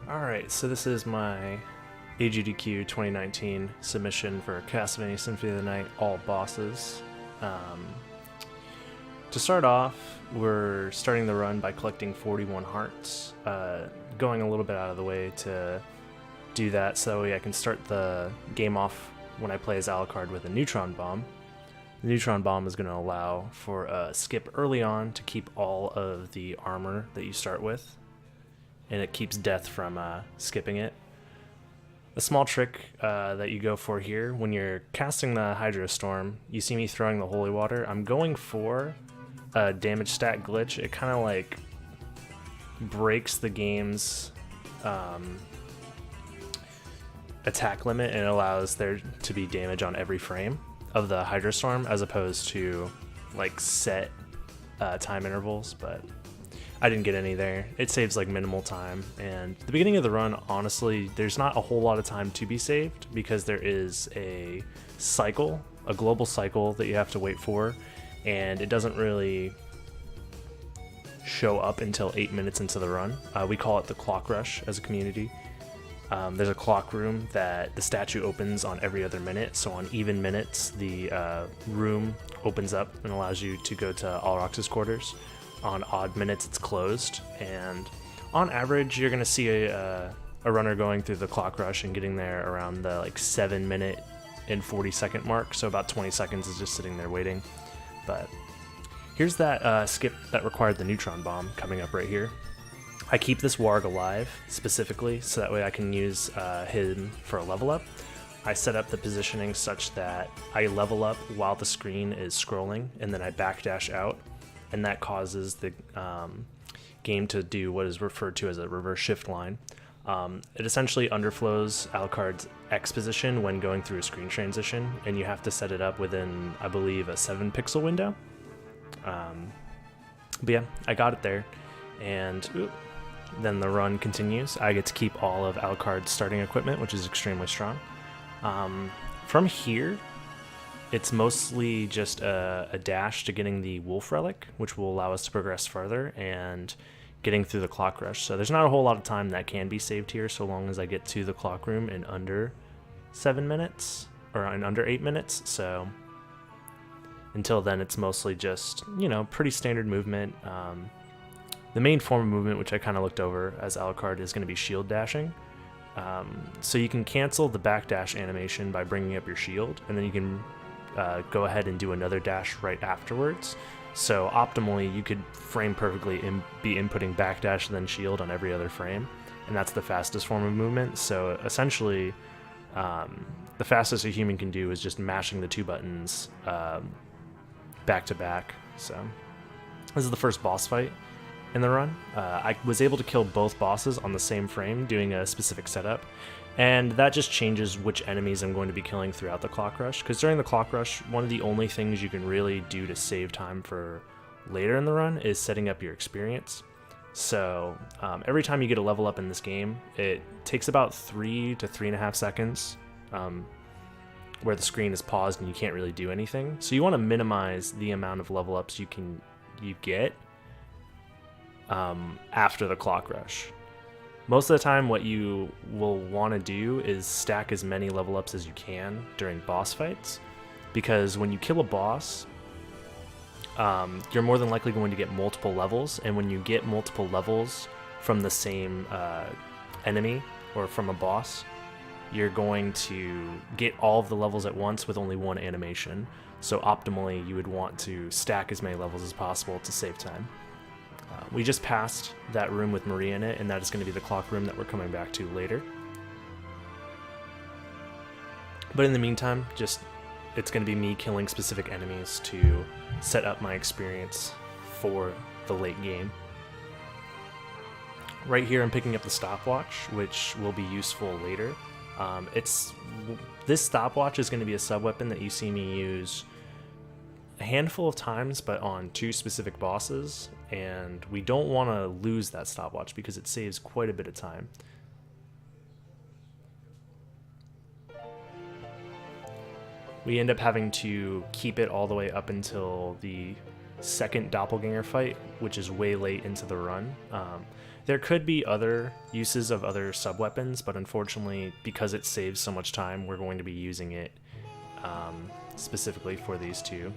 Alright, so this is my AGDQ 2019 submission for Castlevania Symphony of the Night, all bosses. To start off, we're starting the run by collecting 41 hearts, going a little bit out of the way to do that so that way I can start the game off when I play as Alucard with a neutron bomb. The neutron bomb is going to allow for a skip early on to keep all of the armor that you start with, and it keeps death from skipping it. A small trick that you go for here, when you're casting the Hydro Storm, you see me throwing the Holy Water. I'm going for a damage stat glitch. It kind of like breaks the game's attack limit and it allows there to be damage on every frame of the Hydro Storm as opposed to like set time intervals, but I didn't get any there. It saves like minimal time, and the beginning of the run, honestly, there's not a whole lot of time to be saved because there is a cycle, a global cycle that you have to wait for, and it doesn't really show up until 8 minutes into the run. We call it the clock rush as a community. There's a clock room that the statue opens on every other minute, so on even minutes the room opens up and allows you to go to Alrox's quarters. On odd minutes it's closed, and on average you're going to see a runner going through the clock rush and getting there around the like 7 minute and 40-second mark, so about 20 seconds is just sitting there waiting. But here's that skip that required the neutron bomb coming up right here. I keep this warg alive specifically so that way I can use him for a level up. I set up the positioning such that I level up while the screen is scrolling, and then I backdash out, and that causes the game to do what is referred to as a reverse shift line. It essentially underflows Alucard's X position when going through a screen transition, and you have to set it up within, I believe, a 7-pixel window. But yeah, I got it there, and then the run continues. I get to keep all of Alucard's starting equipment, which is extremely strong. From here, it's mostly just a dash to getting the Wolf Relic, which will allow us to progress further, and getting through the clock rush. So there's not a whole lot of time that can be saved here, so long as I get to the clock room in under 7 minutes, or in under 8 minutes. So until then, it's mostly just, you know, pretty standard movement. The main form of movement, which I kind of looked over as Alucard, is going to be shield dashing. So you can cancel the backdash animation by bringing up your shield, and then you can go ahead and do another dash right afterwards. So optimally, you could frame perfectly and be inputting backdash and then shield on every other frame, and that's the fastest form of movement. So essentially, the fastest a human can do is just mashing the two buttons back to back. So this is the first boss fight in the run. I was able to kill both bosses on the same frame doing a specific setup, and that just changes which enemies I'm going to be killing throughout the clock rush, because during the clock rush, one of the only things you can really do to save time for later in the run is setting up your experience. So every time you get a level up in this game, it takes about 3 to 3.5 seconds where the screen is paused and you can't really do anything. So you want to minimize the amount of level ups you get after the clock rush. Most of the time what you will want to do is stack as many level ups as you can during boss fights, because when you kill a boss, you're more than likely going to get multiple levels, and when you get multiple levels from the same enemy or from a boss, you're going to get all of the levels at once with only one animation. So optimally you would want to stack as many levels as possible to save time. We just passed that room with Maria in it, and that is going to be the clock room that we're coming back to later. But in the meantime, it's going to be me killing specific enemies to set up my experience for the late game. Right here I'm picking up the stopwatch, which will be useful later. This stopwatch is going to be a sub-weapon that you see me use a handful of times, but on 2 specific bosses, and we don't want to lose that stopwatch because it saves quite a bit of time. We end up having to keep it all the way up until the second doppelganger fight, which is way late into the run. There could be other uses of other sub-weapons, but unfortunately, because it saves so much time, we're going to be using it specifically for these two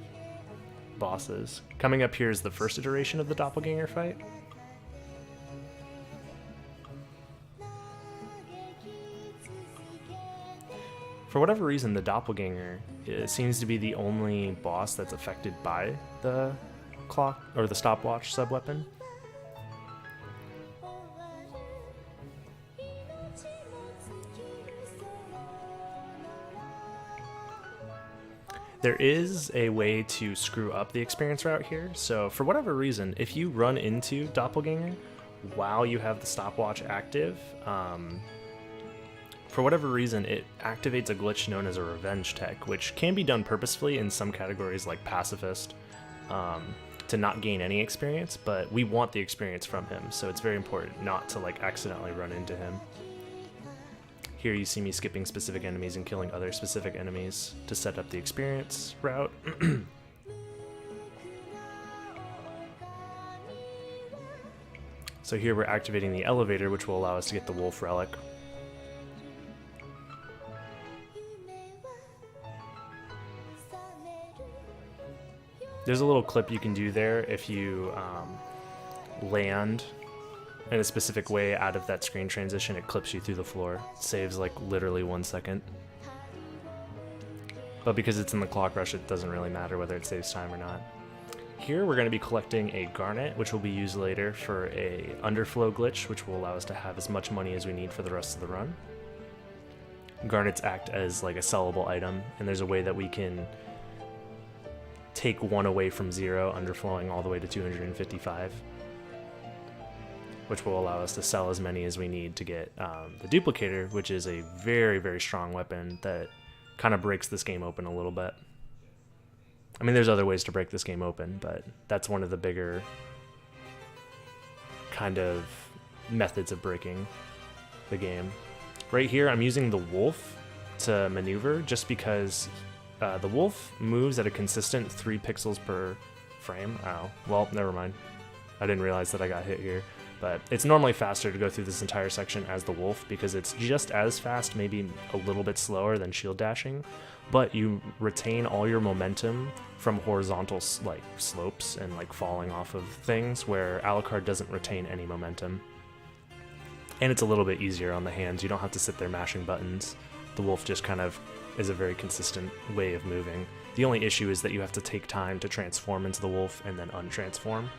bosses. Coming up here is the first iteration of the doppelganger fight. For whatever reason, the doppelganger seems to be the only boss that's affected by the clock or the stopwatch sub-weapon. There is a way to screw up the experience route here. So for whatever reason, if you run into doppelganger while you have the stopwatch active, for whatever reason, it activates a glitch known as a revenge tech, which can be done purposefully in some categories like pacifist, to not gain any experience, but we want the experience from him, so it's very important not to like accidentally run into him. Here you see me skipping specific enemies and killing other specific enemies to set up the experience route. So here we're activating the elevator, which will allow us to get the wolf relic. There's a little clip you can do there if you land in a specific way out of that screen transition. It clips you through the floor. It saves like literally 1 second. But because it's in the clock rush, it doesn't really matter whether it saves time or not. Here we're going to be collecting a garnet, which will be used later for a underflow glitch, which will allow us to have as much money as we need for the rest of the run. Garnets act as like a sellable item, and there's a way that we can take one away from 0, underflowing all the way to 255, which will allow us to sell as many as we need to get the duplicator, which is a very, very strong weapon that kind of breaks this game open a little bit. I mean, there's other ways to break this game open, but that's one of the bigger kind of methods of breaking the game. Right here, I'm using the wolf to maneuver just because the wolf moves at a consistent 3 pixels per frame. Oh, well, never mind. I didn't realize that I got hit here. But it's normally faster to go through this entire section as the wolf because it's just as fast, maybe a little bit slower than shield dashing, but you retain all your momentum from horizontal like slopes and like falling off of things, where Alucard doesn't retain any momentum. And it's a little bit easier on the hands. You don't have to sit there mashing buttons. The wolf just kind of is a very consistent way of moving. The only issue is that you have to take time to transform into the wolf and then untransform.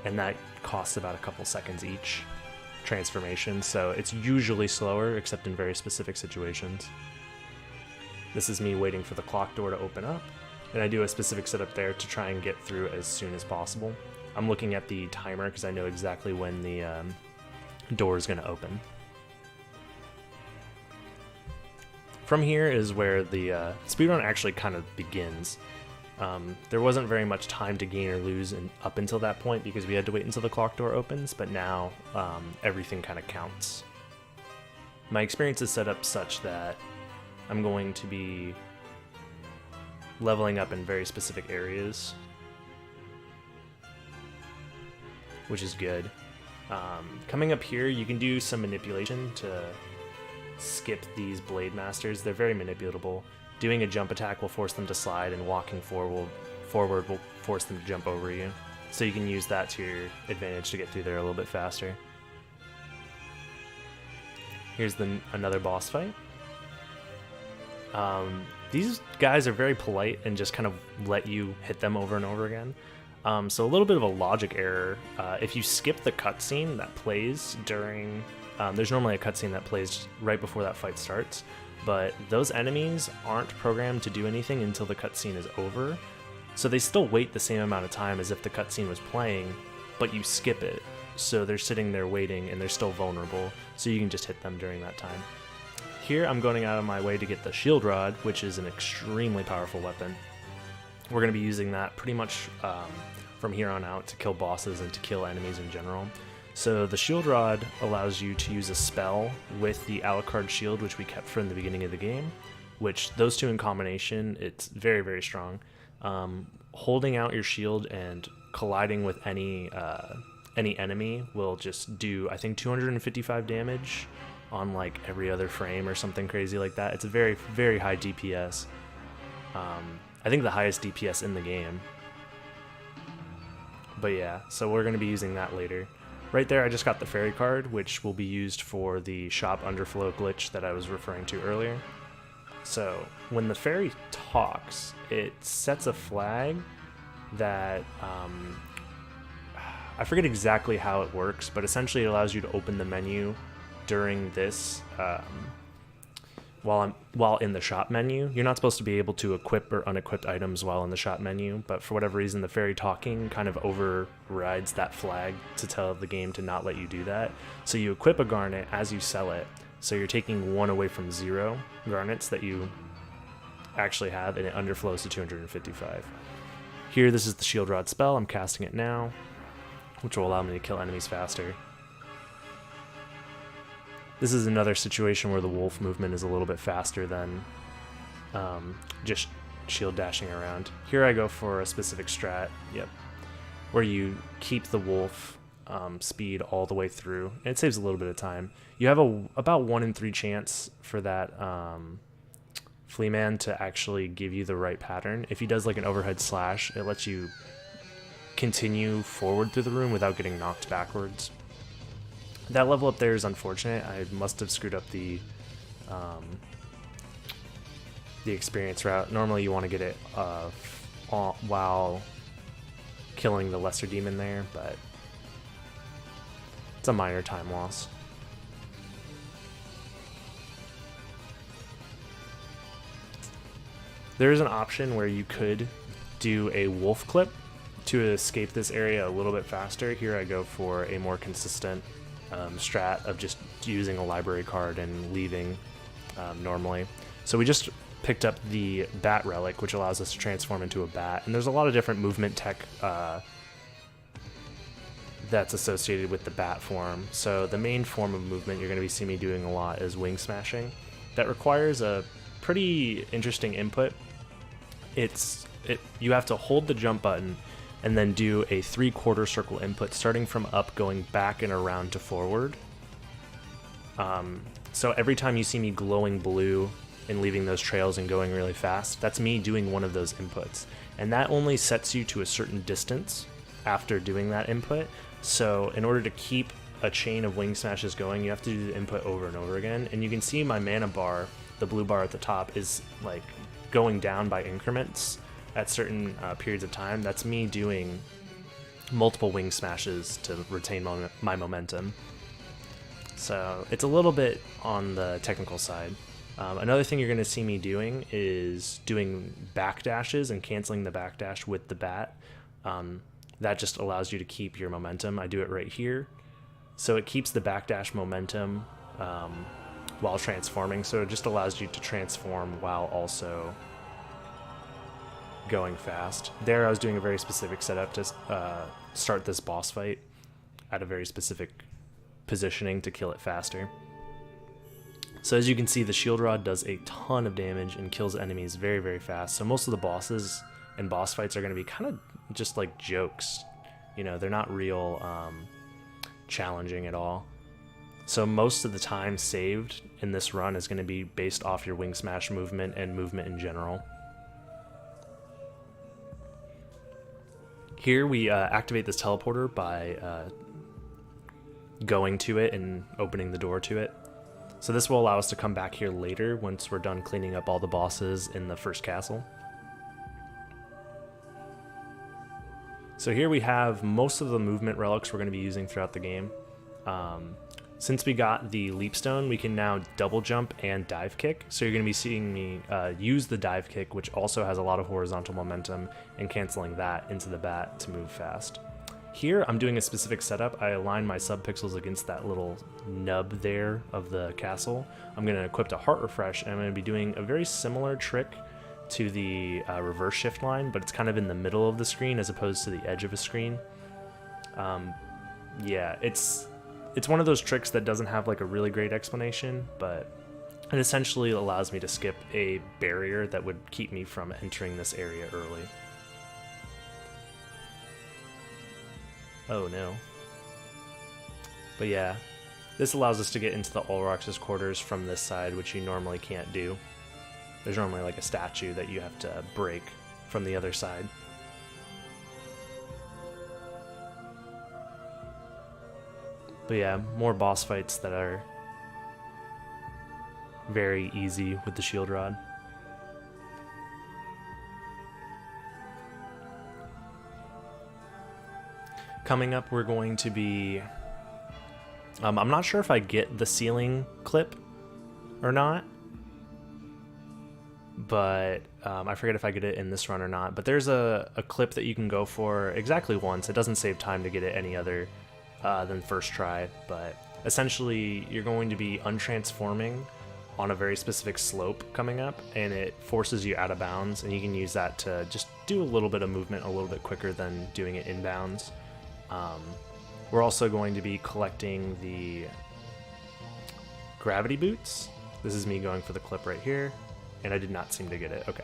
And that costs about a couple seconds each transformation, so it's usually slower except in very specific situations. This is me waiting for the clock door to open up, and I do a specific setup there to try and get through as soon as possible. I'm looking at the timer because I know exactly when the door is going to open. From here is where the speedrun actually kind of begins. There wasn't very much time to gain or lose up until that point because we had to wait until the clock door opens, but now everything kind of counts. My experience is set up such that I'm going to be leveling up in very specific areas, which is good. Coming up here, you can do some manipulation to skip these blade masters. They're very manipulatable. Doing a jump attack will force them to slide, and walking forward will force them to jump over you. So you can use that to your advantage to get through there a little bit faster. Here's another boss fight. These guys are very polite and just kind of let you hit them over and over again. So a little bit of a logic error. If you skip the cutscene that plays during... there's normally a cutscene that plays right before that fight starts, but those enemies aren't programmed to do anything until the cutscene is over, so they still wait the same amount of time as if the cutscene was playing, but you skip it, so they're sitting there waiting and they're still vulnerable, so you can just hit them during that time. Here I'm going out of my way to get the shield rod, which is an extremely powerful weapon. We're going to be using that pretty much from here on out to kill bosses and to kill enemies in general. So the shield rod allows you to use a spell with the Alucard shield, which we kept from the beginning of the game, which those two in combination, it's very, very strong. Holding out your shield and colliding with any any enemy will just do, I think, 255 damage on like every other frame or something crazy like that. It's a very, very high DPS. I think the highest DPS in the game. But yeah, so we're going to be using that later. Right there, I just got the fairy card, which will be used for the shop underflow glitch that I was referring to earlier. So when the fairy talks, it sets a flag that I forget exactly how it works, but essentially it allows you to open the menu during this while in the shop menu. You're not supposed to be able to equip or unequip items while in the shop menu, but for whatever reason the fairy talking kind of overrides that flag to tell the game to not let you do that. So you equip a garnet as you sell it, so you're taking 1 away from 0 garnets that you actually have, and it underflows to 255. Here, this is the shield rod spell. I'm casting it now, which will allow me to kill enemies faster. This is another situation where the wolf movement is a little bit faster than just shield dashing around. Here I go for a specific strat, where you keep the wolf speed all the way through, and it saves a little bit of time. You have about 1 in 3 chance for that Fleaman to actually give you the right pattern. If he does like an overhead slash, it lets you continue forward through the room without getting knocked backwards. That level up there is unfortunate. I must have screwed up the experience route. Normally you want to get it while killing the lesser demon there, but it's a minor time loss. There is an option where you could do a wolf clip to escape this area a little bit faster. Here I go for a more consistent strat of just using a library card and leaving normally. So we just picked up the bat relic, which allows us to transform into a bat, and there's a lot of different movement tech that's associated with the bat form. So the main form of movement you're going to be seeing me doing a lot is wing smashing. That requires a pretty interesting input. You have to hold the jump button and then do a 3/4 circle input, starting from up, going back and around to forward. So every time you see me glowing blue and leaving those trails and going really fast, that's me doing one of those inputs. And that only sets you to a certain distance after doing that input. So in order to keep a chain of wing smashes going, you have to do the input over and over again. And you can see my mana bar, the blue bar at the top, is like going down by increments at certain periods of time. That's me doing multiple wing smashes to retain my momentum. So it's a little bit on the technical side. Another thing you're going to see me doing is doing backdashes and canceling the backdash with the bat. That just allows you to keep your momentum. I do it right here. So it keeps the backdash momentum while transforming. So it just allows you to transform while also going fast. There I was doing a very specific setup to start this boss fight at a very specific positioning to kill it faster. So as you can see, the shield rod does a ton of damage and kills enemies very, very fast. So most of the bosses and boss fights are going to be kind of just like jokes. You know, they're not real challenging at all. So most of the time saved in this run is going to be based off your wing smash movement and movement in general. Here we activate this teleporter by going to it and opening the door to it. So this will allow us to come back here later once we're done cleaning up all the bosses in the first castle. So here we have most of the movement relics we're going to be using throughout the game. Since we got the leap stone, we can now double jump and dive kick. So you're going to be seeing me use the dive kick, which also has a lot of horizontal momentum, and canceling that into the bat to move fast. Here I'm doing a specific setup. I align my subpixels against that little nub there of the castle. I'm going to equip a heart refresh, and I'm going to be doing a very similar trick to the reverse shift line, but it's kind of in the middle of the screen as opposed to the edge of a screen. Yeah, it's one of those tricks that doesn't have like a really great explanation, but it essentially allows me to skip a barrier that would keep me from entering this area early. Oh no. But yeah, this allows us to get into the Olrox's quarters from this side, which you normally can't do. There's normally like a statue that you have to break from the other side. But yeah, more boss fights that are very easy with the shield rod. Coming up, we're going to be... I'm not sure if I get the ceiling clip or not, but I forget if I get it in this run or not. But there's a clip that you can go for exactly once. It doesn't save time to get it any other than first try, but essentially you're going to be untransforming on a very specific slope coming up, and it forces you out of bounds, and you can use that to just do a little bit of movement a little bit quicker than doing it inbounds. We're also going to be collecting the gravity boots. This is me going for the clip right here, and I did not seem to get it. Okay.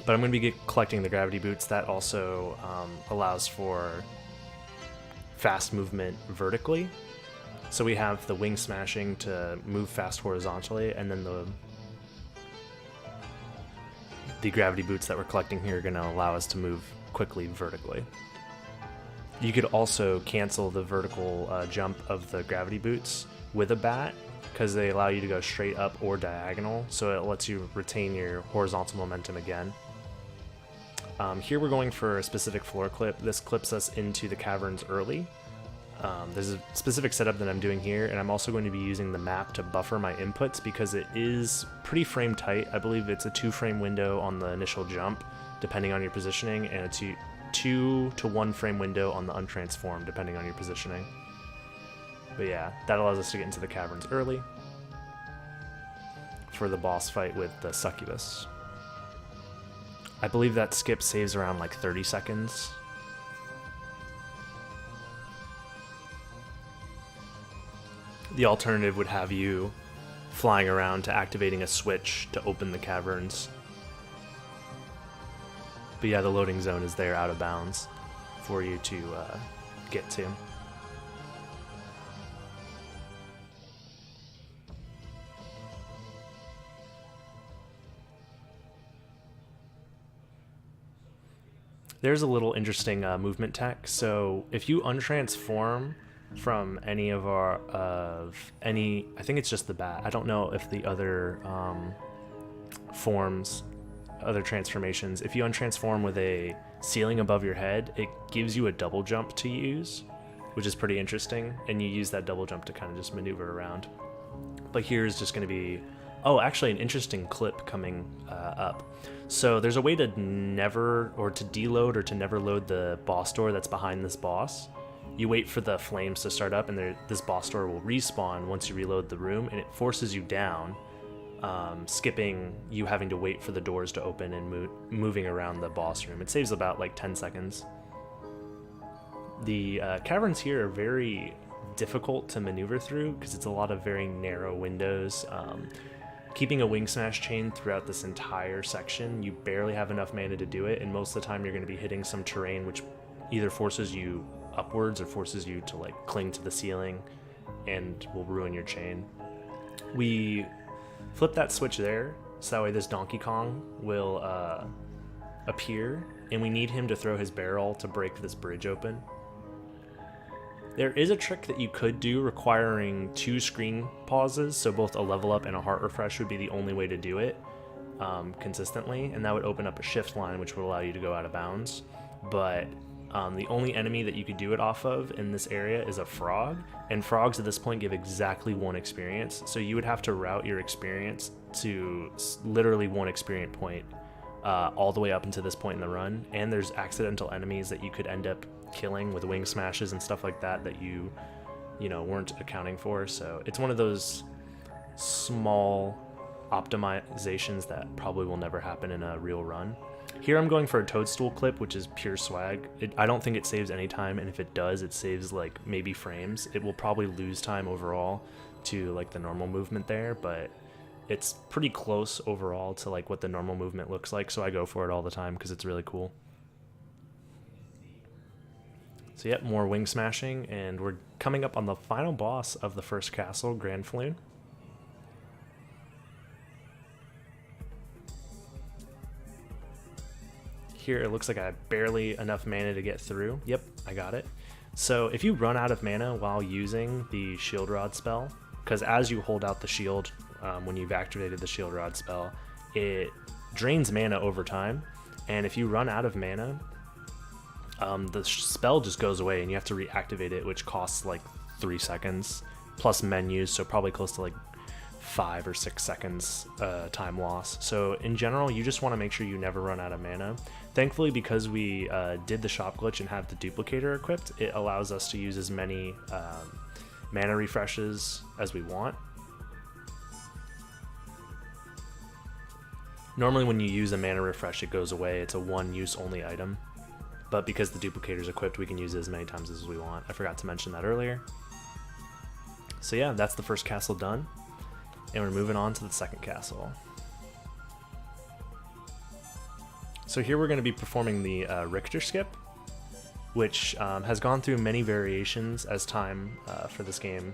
But I'm going to be collecting the gravity boots. That also allows for fast movement vertically. So we have the wing smashing to move fast horizontally, and then the gravity boots that we're collecting here are going to allow us to move quickly vertically. You could also cancel the vertical jump of the gravity boots with a bat, because they allow you to go straight up or diagonal, so it lets you retain your horizontal momentum again. Here we're going for a specific floor clip. This clips us into the caverns early. There's a specific setup that I'm doing here, and I'm also going to be using the map to buffer my inputs because it is pretty frame tight. I believe it's a 2-frame window on the initial jump, depending on your positioning, and a 2 to 1 frame window on the untransformed, depending on your positioning. But yeah, that allows us to get into the caverns early for the boss fight with the succubus. I believe that skip saves around like 30 seconds. The alternative would have you flying around to activating a switch to open the caverns. But yeah, the loading zone is there out of bounds for you to get to. There's a little interesting movement tech. So if you untransform from any of I think it's just the bat. I don't know if the other forms, other transformations, if you untransform with a ceiling above your head, it gives you a double jump to use, which is pretty interesting, and you use that double jump to kind of just maneuver around. But here's just going to be, oh, actually an interesting clip coming up. So there's a way to never, or to deload or to never load the boss door that's behind this boss. You wait for the flames to start up, and this boss door will respawn once you reload the room, and it forces you down, skipping you having to wait for the doors to open and moving around the boss room. It saves about like 10 seconds. The caverns here are very difficult to maneuver through because it's a lot of very narrow windows. Keeping a wing smash chain throughout this entire section, you barely have enough mana to do it, and most of the time you're going to be hitting some terrain which either forces you upwards or forces you to like cling to the ceiling and will ruin your chain. We flip that switch there, so that way this Donkey Kong will appear, and we need him to throw his barrel to break this bridge open. There is a trick that you could do requiring 2 screen pauses, so both a level up and a heart refresh would be the only way to do it consistently, and that would open up a shift line which would allow you to go out of bounds. But the only enemy that you could do it off of in this area is a frog, and frogs at this point give exactly 1 experience, so you would have to route your experience to literally 1 experience point all the way up until this point in the run. And there's accidental enemies that you could end up killing with wing smashes and stuff like that that you weren't accounting for. So it's one of those small optimizations that probably will never happen in a real run. Here I'm going for a toadstool clip, which is pure swag. I don't think it saves any time, and if it does, it saves like maybe frames. It will probably lose time overall to like the normal movement there, but it's pretty close overall to like what the normal movement looks like, so I go for it all the time because it's really cool. So yep, more wing smashing, and we're coming up on the final boss of the first castle, Grand Floon. Here it looks like I have barely enough mana to get through. Yep, I got it. So if you run out of mana while using the Shield Rod spell, because as you hold out the shield, when you've activated the Shield Rod spell, it drains mana over time, and if you run out of mana, the spell just goes away and you have to reactivate it, which costs like 3 seconds plus menus, so probably close to like 5 or 6 seconds time loss. So in general, you just want to make sure you never run out of mana. Thankfully, because we did the shop glitch and have the duplicator equipped, it allows us to use as many mana refreshes as we want. Normally when you use a mana refresh, it goes away. It's a one-use only item. But because the duplicator is equipped, we can use it as many times as we want. I forgot to mention that earlier. So yeah, that's the first castle done. And we're moving on to the second castle. So here we're going to be performing the Richter skip, which has gone through many variations as time for this game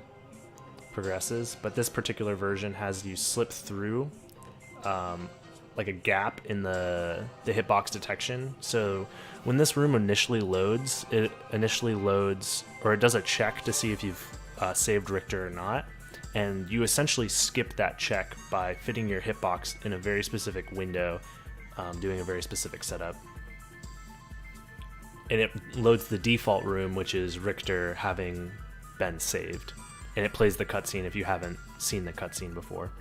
progresses. But this particular version has you slip through like a gap in the hitbox detection. So when this room initially loads, it does a check to see if you've saved Richter or not, and you essentially skip that check by fitting your hitbox in a very specific window, doing a very specific setup. And it loads the default room, which is Richter having been saved, and it plays the cutscene if you haven't seen the cutscene before.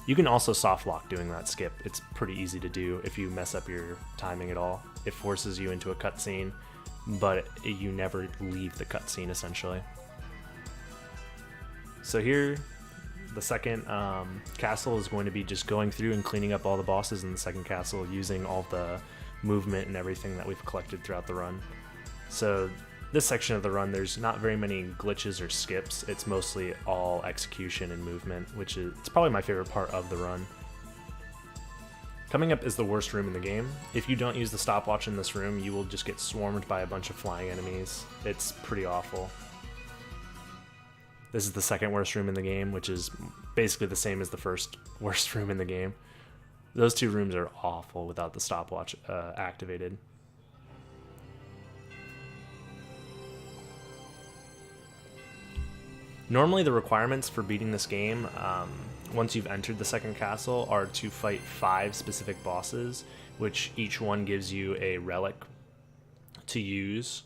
You can also soft lock doing that skip. It's pretty easy to do if you mess up your timing at all. It forces you into a cutscene, but you never leave the cutscene essentially. So here, the second castle is going to be just going through and cleaning up all the bosses in the second castle using all the movement and everything that we've collected throughout the run. So this section of the run, there's not very many glitches or skips. It's mostly all execution and movement, which is it's probably my favorite part of the run. Coming up is the worst room in the game. If you don't use the stopwatch in this room, you will just get swarmed by a bunch of flying enemies. It's pretty awful. This is the second worst room in the game, which is basically the same as the first worst room in the game. Those two rooms are awful without the stopwatch activated. Normally the requirements for beating this game, once you've entered the second castle, are to fight 5 specific bosses, which each one gives you a relic to use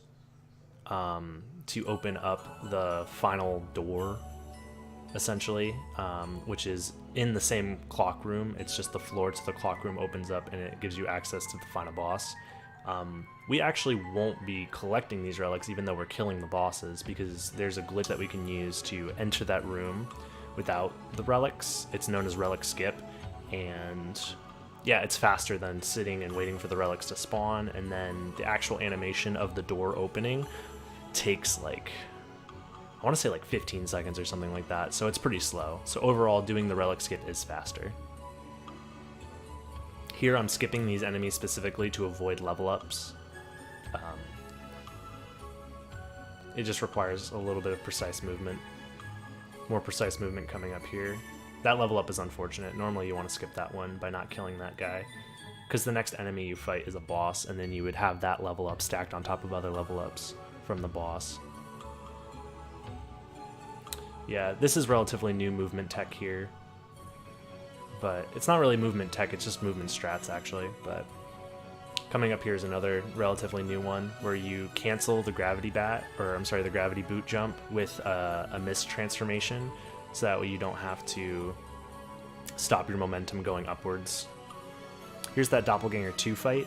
to open up the final door, essentially, which is in the same clock room. It's just the floor to the clock room opens up and it gives you access to the final boss. We actually won't be collecting these relics even though we're killing the bosses, because there's a glitch that we can use to enter that room without the relics. It's known as relic skip, and yeah, it's faster than sitting and waiting for the relics to spawn, and then the actual animation of the door opening takes like, I want to say like 15 seconds or something like that, so it's pretty slow. So overall, doing the relic skip is faster. Here I'm skipping these enemies specifically to avoid level ups. It just requires a little bit of precise movement. More precise movement coming up here. That level up is unfortunate. Normally you want to skip that one by not killing that guy, because the next enemy you fight is a boss, and then you would have that level up stacked on top of other level ups from the boss. Yeah, this is relatively new movement tech here, but it's not really movement tech, it's just movement strats actually. But coming up here is another relatively new one where you cancel the gravity the gravity boot jump with a mist transformation, so that way you don't have to stop your momentum going upwards. Here's that Doppelganger 2 fight.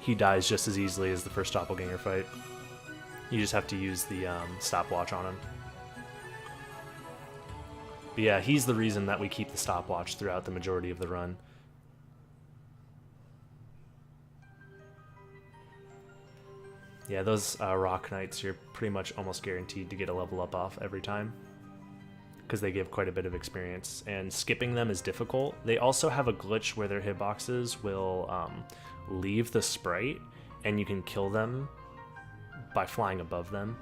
He dies just as easily as the first Doppelganger fight. You just have to use the stopwatch on him. But yeah, he's the reason that we keep the stopwatch throughout the majority of the run. Yeah, those Rock Knights, you're pretty much almost guaranteed to get a level up off every time, because they give quite a bit of experience, and skipping them is difficult. They also have a glitch where their hitboxes will leave the sprite, and you can kill them by flying above them.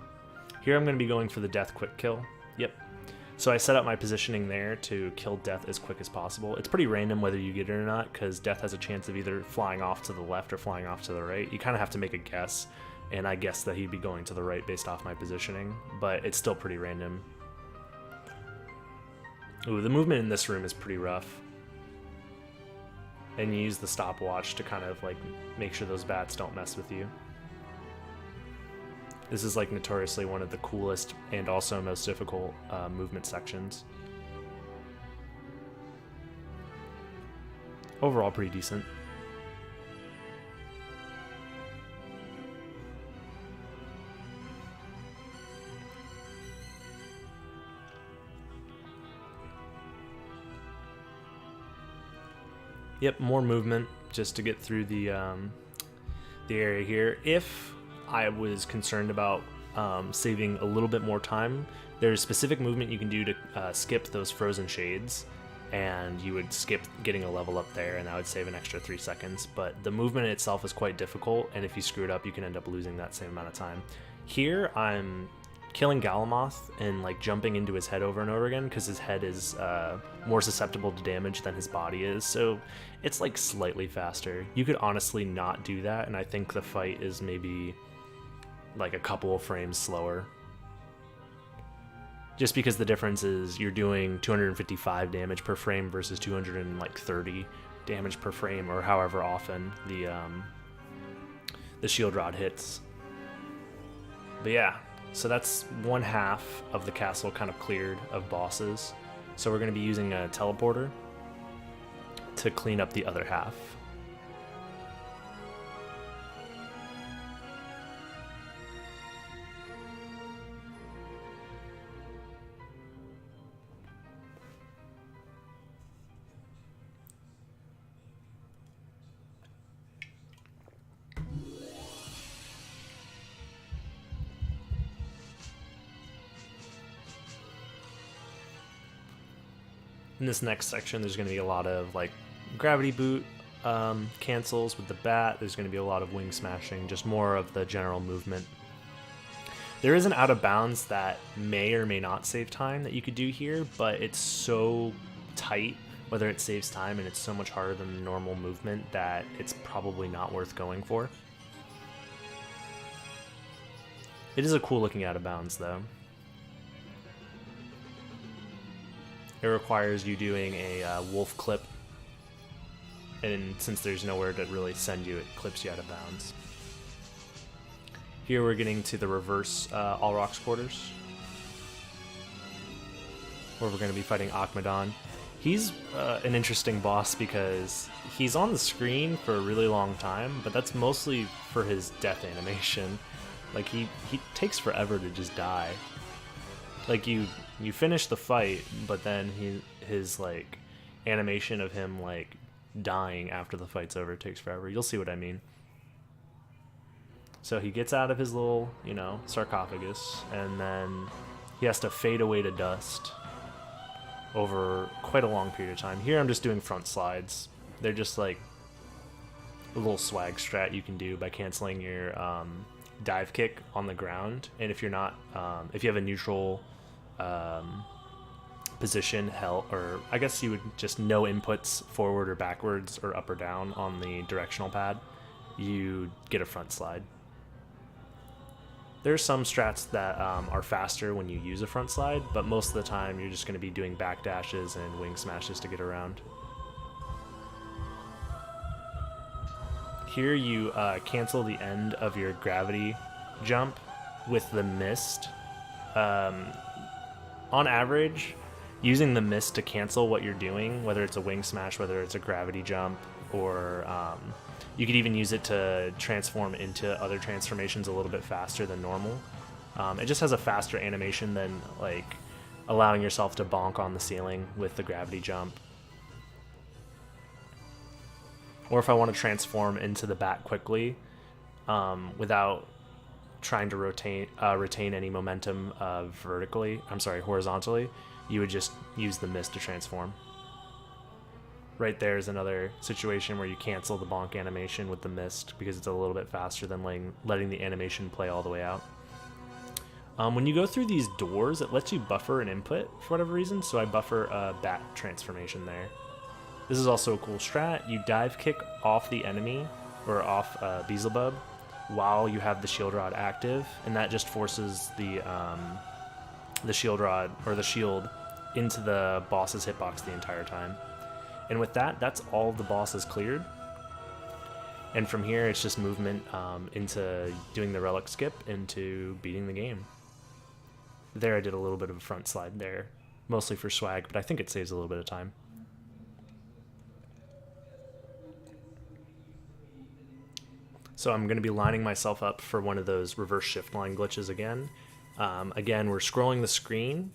Here I'm going to be going for the death quick kill. Yep. So I set up my positioning there to kill death as quick as possible. It's pretty random whether you get it or not, because death has a chance of either flying off to the left or flying off to the right. You kind of have to make a guess, and I guessed that he'd be going to the right based off my positioning, but it's still pretty random. Ooh, the movement in this room is pretty rough. And you use the stopwatch to kind of like make sure those bats don't mess with you. This is like notoriously one of the coolest and also most difficult movement sections. Overall pretty decent. Yep, more movement just to get through the area here. If I was concerned about saving a little bit more time, there's specific movement you can do to skip those frozen shades, and you would skip getting a level up there, and that would save an extra 3 seconds. But the movement itself is quite difficult, and if you screw it up, you can end up losing that same amount of time. Here, I'm killing Galamoth and like jumping into his head over and over again because his head is more susceptible to damage than his body is, so it's like slightly faster. You could honestly not do that, and I think the fight is maybe like a couple of frames slower, just because the difference is you're doing 255 damage per frame versus 230 damage per frame, or however often the shield rod hits. But yeah, so that's one half of the castle kind of cleared of bosses. So we're going to be using a teleporter to clean up the other half. In this next section, there's going to be a lot of like gravity boot cancels with the bat. There's going to be a lot of wing smashing, just more of the general movement. There is an out of bounds that may or may not save time that you could do here, but it's so tight whether it saves time, and it's so much harder than the normal movement that it's probably not worth going for. It is a cool looking out of bounds though. It requires you doing a wolf clip, and since there's nowhere to really send you, it clips you out of bounds. Here we're getting to the reverse All Rocks quarters, where we're going to be fighting Akmadon. He's an interesting boss because he's on the screen for a really long time, but that's mostly for his death animation. Like he takes forever to just die. Like you finish the fight, but then his like animation of him like dying after the fight's over takes forever. You'll see what I mean. So he gets out of his little, sarcophagus, and then he has to fade away to dust over quite a long period of time. Here I'm just doing front slides. They're just like a little swag strat you can do by canceling your dive kick on the ground, and if you're not, if you have a neutral position held, or I guess you would just no inputs forward or backwards or up or down on the directional pad, you get a front slide. There's some strats that are faster when you use a front slide, but most of the time you're just going to be doing back dashes and wing smashes to get around. Here you cancel the end of your gravity jump with the mist. On average, using the mist to cancel what you're doing, whether it's a wing smash, whether it's a gravity jump, or you could even use it to transform into other transformations a little bit faster than normal. It just has a faster animation than like allowing yourself to bonk on the ceiling with the gravity jump. Or if I want to transform into the bat quickly without trying to retain any momentum horizontally, you would just use the mist to transform. right there is another situation where you cancel the bonk animation with the mist because it's a little bit faster than letting the animation play all the way out. When you go through these doors, it lets you buffer an input for whatever reason, so I buffer a bat transformation there. This is also a cool strat. You dive kick off the enemy, or off Beelzebub, while you have the shield rod active, and that just forces the shield rod, or the shield, into the boss's hitbox the entire time. And with that, that's all the bosses cleared. And from here, it's just movement into doing the relic skip into beating the game. There I did a little bit of a front slide there, mostly for swag, but I think it saves a little bit of time. So I'm going to be lining myself up for one of those reverse shift line glitches again. Again, we're scrolling the screen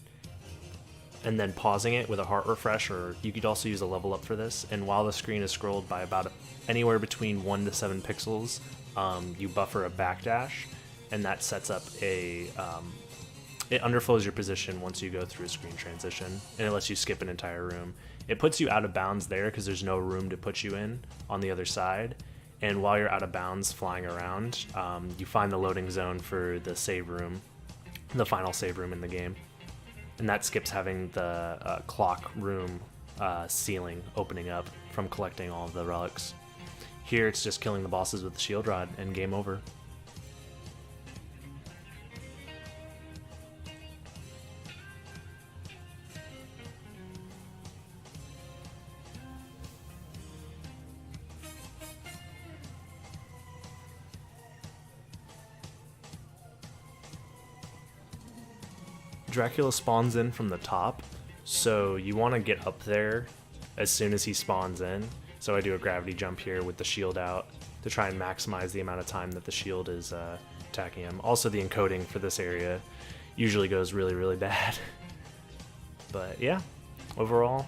and then pausing it with a heart refresh, or you could also use a level up for this. And while the screen is scrolled by about anywhere between 1 to 7 pixels, you buffer a backdash, and that sets up a... it underflows your position once you go through a screen transition, and it lets you skip an entire room. It puts you out of bounds there because there's no room to put you in on the other side. And while you're out of bounds flying around, you find the loading zone for the save room, the final save room in the game. And that skips having the clock room ceiling opening up from collecting all of the relics. Here it's just killing the bosses with the shield rod and game over. Dracula spawns in from the top, so you want to get up there as soon as he spawns in. So I do a gravity jump here with the shield out to try and maximize the amount of time that the shield is attacking him. Also, the encoding for this area usually goes really bad. But yeah, overall,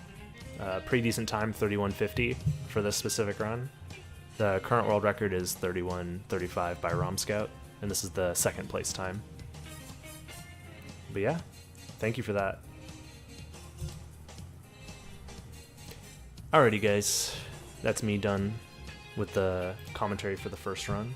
pretty decent time, 31:50 for this specific run. The current world record is 31:35 by RomScout, and this is the second place time. But yeah, thank you for that. Alrighty guys, that's me done with the commentary for the first run.